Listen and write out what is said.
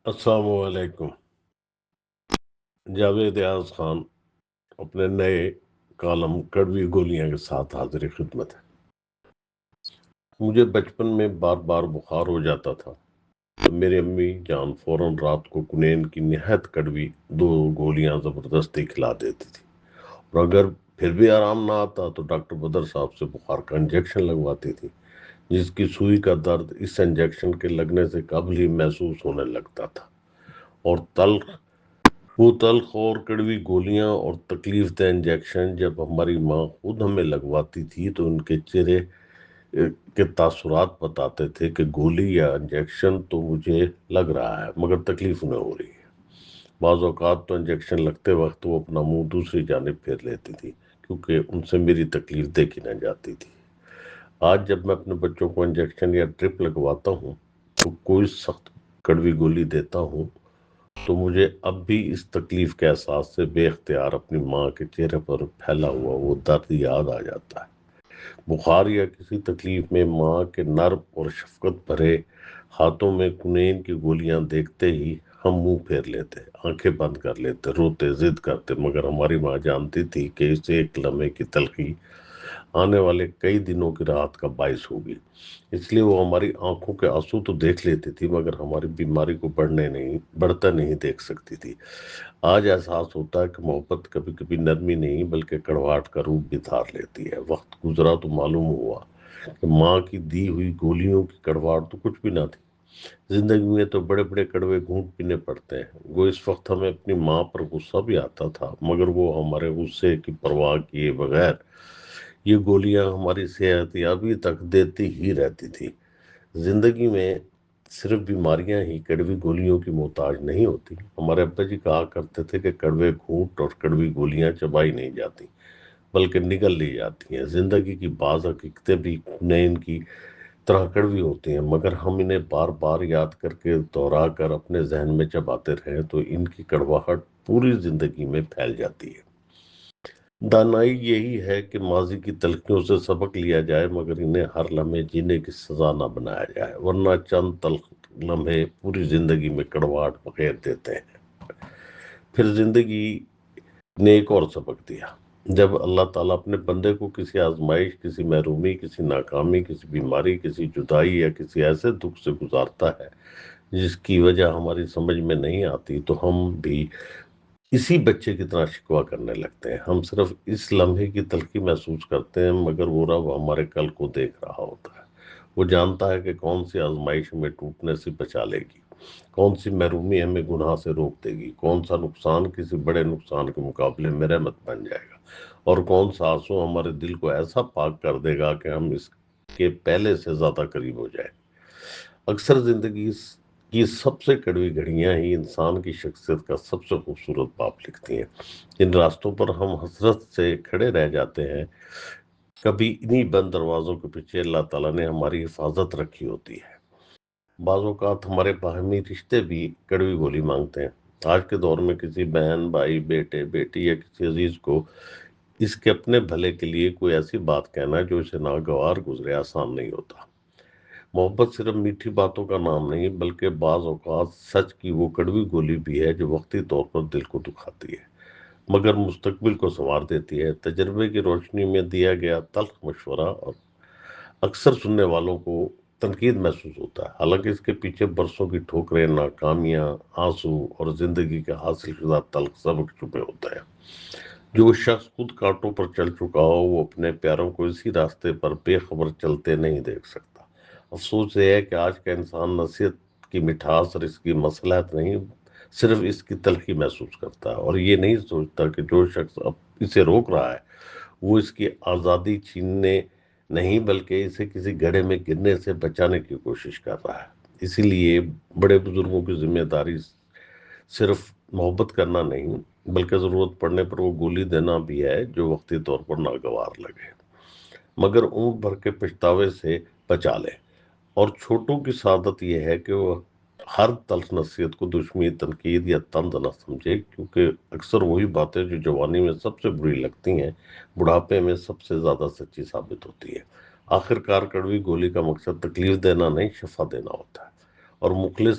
السلام علیکم۔ جاوید ایاز خان اپنے نئے کالم کڑوی گولیاں کے ساتھ حاضر خدمت ہے۔ مجھے بچپن میں بار بار بخار ہو جاتا تھا تو میری امی جان فوراً رات کو کنین کی نہایت کڑوی 2 گولیاں زبردستی کھلا دیتی تھی، اور اگر پھر بھی آرام نہ آتا تو ڈاکٹر بدر صاحب سے بخار کا انجیکشن لگواتی تھی، جس کی سوئی کا درد اس انجیکشن کے لگنے سے قبل ہی محسوس ہونے لگتا تھا، اور وہ تلخ اور کڑوی گولیاں اور تکلیف دہ انجیکشن جب ہماری ماں خود ہمیں لگواتی تھی تو ان کے چہرے کے تاثرات بتاتے تھے کہ گولی یا انجیکشن تو مجھے لگ رہا ہے مگر تکلیف نہ ہو رہی ہے۔ بعض اوقات تو انجیکشن لگتے وقت وہ اپنا منہ دوسری جانب پھیر لیتی تھی کیونکہ ان سے میری تکلیف دیکھی نہ جاتی تھی۔ آج جب میں اپنے بچوں کو انجیکشن یا ڈرپ لگواتا ہوں تو کوئی سخت کڑوی گولی دیتا ہوں تو مجھے اب بھی اس تکلیف کے احساس سے بے اختیار اپنی ماں کے چہرے پر پھیلا ہوا وہ درد یاد آ جاتا ہے۔ بخار یا کسی تکلیف میں ماں کے نرم اور شفقت بھرے ہاتھوں میں کنین کی گولیاں دیکھتے ہی ہم منہ پھیر لیتے، آنکھیں بند کر لیتے، روتے، ضد کرتے، مگر ہماری ماں جانتی تھی کہ اس ایک لمحے کی تلخی آنے والے کئی دنوں کی راحت کا باعث ہوگی، اس لیے وہ ہماری آنکھوں کے آنسو تو دیکھ لیتی تھی مگر ہماری بیماری کو بڑھتا نہیں دیکھ سکتی تھی۔ آج احساس ہوتا ہے کہ محبت کبھی کبھی نرمی نہیں بلکہ کڑواہٹ کا روپ بھی دھار لیتی ہے۔ وقت گزرا تو معلوم ہوا کہ ماں کی دی ہوئی گولیوں کی کڑواہٹ تو کچھ بھی نہ تھی۔ زندگی میں تو بڑے بڑے کڑوے گھونٹ پینے پڑتے ہیں۔ وہ اس وقت ہمیں اپنی ماں پر غصہ بھی آتا تھا مگر وہ ہمارے غصے کی پرواہ کیے بغیر یہ گولیاں ہماری صحت یابی تک دیتی ہی رہتی تھی۔ زندگی میں صرف بیماریاں ہی کڑوی گولیوں کی محتاج نہیں ہوتی۔ ہمارے ابا جی کہا کرتے تھے کہ کڑوے گھونٹ اور کڑوی گولیاں چبائی نہیں جاتی بلکہ نگل لی جاتی ہیں۔ زندگی کی بعض حقیقتیں بھی نین کی طرح کڑوی ہوتی ہیں مگر ہم انہیں بار بار یاد کر کے دوہرا کر اپنے ذہن میں چباتے رہیں تو ان کی کڑواہٹ پوری زندگی میں پھیل جاتی ہے۔ دانائی یہی ہے کہ ماضی کی تلخیوں سے سبق لیا جائے مگر انہیں ہر لمحے جینے کی سزا نہ بنایا جائے، ورنہ چند تلخ لمحے پوری زندگی میں کڑواہٹ بخیر دیتے ہیں۔ پھر زندگی نے ایک اور سبق دیا۔ جب اللہ تعالیٰ اپنے بندے کو کسی آزمائش، کسی محرومی، کسی ناکامی، کسی بیماری، کسی جدائی یا کسی ایسے دکھ سے گزارتا ہے جس کی وجہ ہماری سمجھ میں نہیں آتی تو ہم بھی اسی بچے کی طرح شکوہ کرنے لگتے ہیں۔ ہم صرف اس لمحے کی تلخی محسوس کرتے ہیں مگر وہ رب ہمارے کل کو دیکھ رہا ہوتا ہے۔ وہ جانتا ہے کہ کون سی آزمائش ہمیں ٹوٹنے سے بچا لے گی، کون سی محرومی ہمیں گناہ سے روک دے گی، کون سا نقصان کسی بڑے نقصان کے مقابلے میں رحمت بن جائے گا، اور کون سا آنسو ہمارے دل کو ایسا پاک کر دے گا کہ ہم اس کے پہلے سے زیادہ قریب ہو جائیں۔ اکثر زندگی کی سب سے کڑوی گھڑیاں ہی انسان کی شخصیت کا سب سے خوبصورت باب لکھتی ہیں۔ جن راستوں پر ہم حسرت سے کھڑے رہ جاتے ہیں کبھی انہی بند دروازوں کے پیچھے اللہ تعالیٰ نے ہماری حفاظت رکھی ہوتی ہے۔ بعض اوقات ہمارے باہمی رشتے بھی کڑوی گولی مانگتے ہیں۔ آج کے دور میں کسی بہن، بھائی، بیٹے، بیٹی یا کسی عزیز کو اس کے اپنے بھلے کے لیے کوئی ایسی بات کہنا جو اسے ناگوار گزرے آسان نہیں ہوتا۔ محبت صرف میٹھی باتوں کا نام نہیں بلکہ بعض اوقات سچ کی وہ کڑوی گولی بھی ہے جو وقتی طور پر دل کو دکھاتی ہے مگر مستقبل کو سنوار دیتی ہے۔ تجربے کی روشنی میں دیا گیا تلخ مشورہ اور اکثر سننے والوں کو تنقید محسوس ہوتا ہے، حالانکہ اس کے پیچھے برسوں کی ٹھوکریں، ناکامیاں، آنسو اور زندگی کا حاصل شدہ تلخ سبق چھپے ہوتا ہے۔ جو شخص خود کانٹوں پر چل چکا ہو وہ اپنے پیاروں کو اسی راستے پر بے خبر چلتے نہیں دیکھ سکتا۔ افسوس یہ ہے کہ آج کا انسان نصیحت کی مٹھاس اور اس کی مصلحت نہیں، صرف اس کی تلخی محسوس کرتا ہے، اور یہ نہیں سوچتا کہ جو شخص اب اسے روک رہا ہے وہ اس کی آزادی چھیننے نہیں بلکہ اسے کسی گڑھے میں گرنے سے بچانے کی کوشش کر رہا ہے۔ اسی لیے بڑے بزرگوں کی ذمہ داری صرف محبت کرنا نہیں بلکہ ضرورت پڑنے پر وہ گولی دینا بھی ہے جو وقتی طور پر ناگوار لگے مگر عمر بھر کے پچھتاوے سے بچا لے۔ اور چھوٹوں کی سعادت یہ ہے کہ وہ ہر تلخ نصیحت کو دشمنی، تنقید یا طنز نہ سمجھے، کیونکہ اکثر وہی باتیں جو جوانی میں سب سے بری لگتی ہیں بڑھاپے میں سب سے زیادہ سچی ثابت ہوتی ہے۔ آخر کار کڑوی گولی کا مقصد تکلیف دینا نہیں، شفا دینا ہوتا ہے، اور مخلص